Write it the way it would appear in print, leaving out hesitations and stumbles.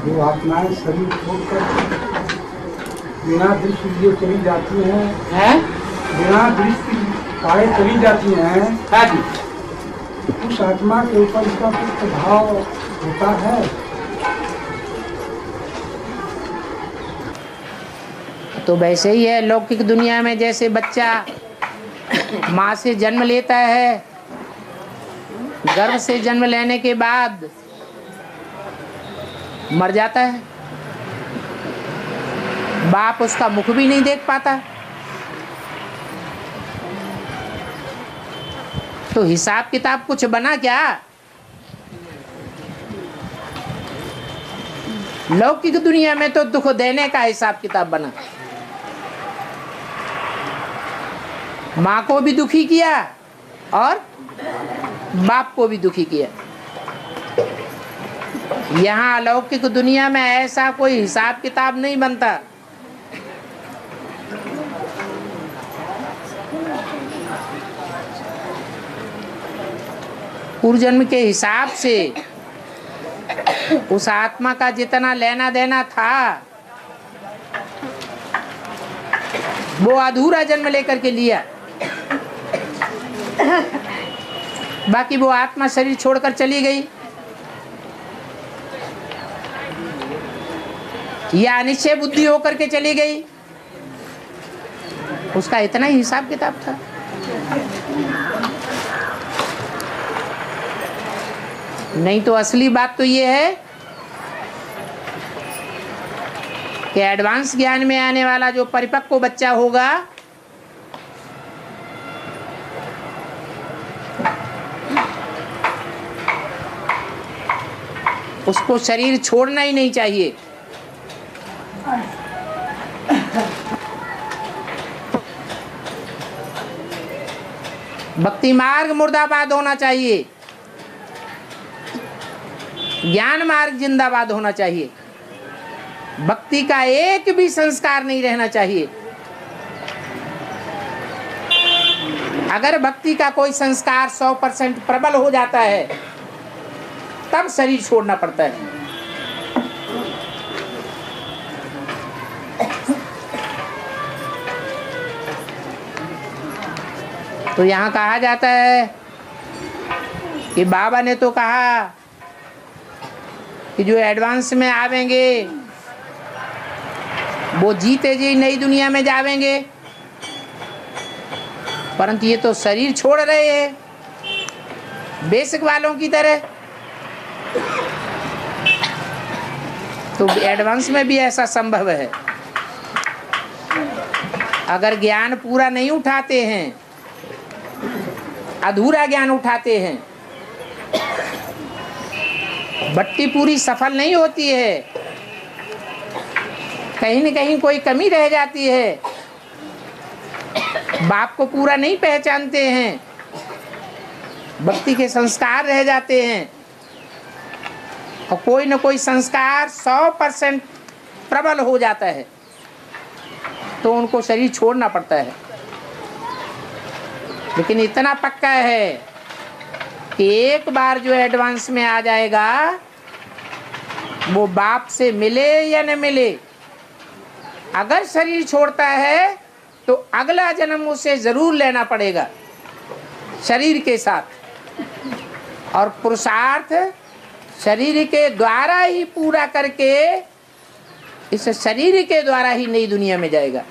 जो आत्माएं शरीर छोड़कर बिना दृष्टि लिए चली जाती हैं, बिना दृष्टि पाए चली जाती हैं, हाँ जी, उस आत्मा के ऊपर इसका कुछ प्रभाव होता है? तो वैसे ही है लौकिक दुनिया में, जैसे बच्चा माँ से जन्म लेता है, गर्भ से जन्म लेने के बाद मर जाता है, बाप उसका मुख भी नहीं देख पाता। तो हिसाब किताब कुछ बना क्या? लौकिक दुनिया में तो दुख देने का हिसाब किताब बना। माँ को भी दुखी किया और बाप को भी दुखी किया। यहाँ अलौकिक दुनिया में ऐसा कोई हिसाब किताब नहीं बनता। पूर्व जन्म के हिसाब से उस आत्मा का जितना लेना देना था वो अधूरा जन्म लेकर के लिया। बाकी वो आत्मा शरीर छोड़कर चली गई या अनिश्चय बुद्धि होकर के चली गई, उसका इतना ही हिसाब किताब था। नहीं तो असली बात तो ये है कि एडवांस ज्ञान में आने वाला जो परिपक्व बच्चा होगा उसको शरीर छोड़ना ही नहीं चाहिए। भक्ति मार्ग मुर्दाबाद होना चाहिए, ज्ञान मार्ग जिंदाबाद होना चाहिए। भक्ति का एक भी संस्कार नहीं रहना चाहिए। अगर भक्ति का कोई संस्कार 100% प्रबल हो जाता है तब शरीर छोड़ना पड़ता है। तो यहाँ कहा जाता है कि बाबा ने तो कहा कि जो एडवांस में आवेंगे वो जीते जी नई दुनिया में जावेंगे, परंतु ये तो शरीर छोड़ रहे हैं बेसिक वालों की तरह। तो एडवांस में भी ऐसा संभव है। अगर ज्ञान पूरा नहीं उठाते हैं, अधूरा ज्ञान उठाते हैं, भट्टी पूरी सफल नहीं होती है, कहीं न कहीं कोई कमी रह जाती है, बाप को पूरा नहीं पहचानते हैं, भक्ति के संस्कार रह जाते हैं और कोई न कोई संस्कार 100% प्रबल हो जाता है तो उनको शरीर छोड़ना पड़ता है। लेकिन इतना पक्का है कि एक बार जो एडवांस में आ जाएगा वो बाप से मिले या न मिले, अगर शरीर छोड़ता है तो अगला जन्म उसे जरूर लेना पड़ेगा शरीर के साथ, और पुरुषार्थ शरीर के द्वारा ही पूरा करके इस शरीर के द्वारा ही नई दुनिया में जाएगा।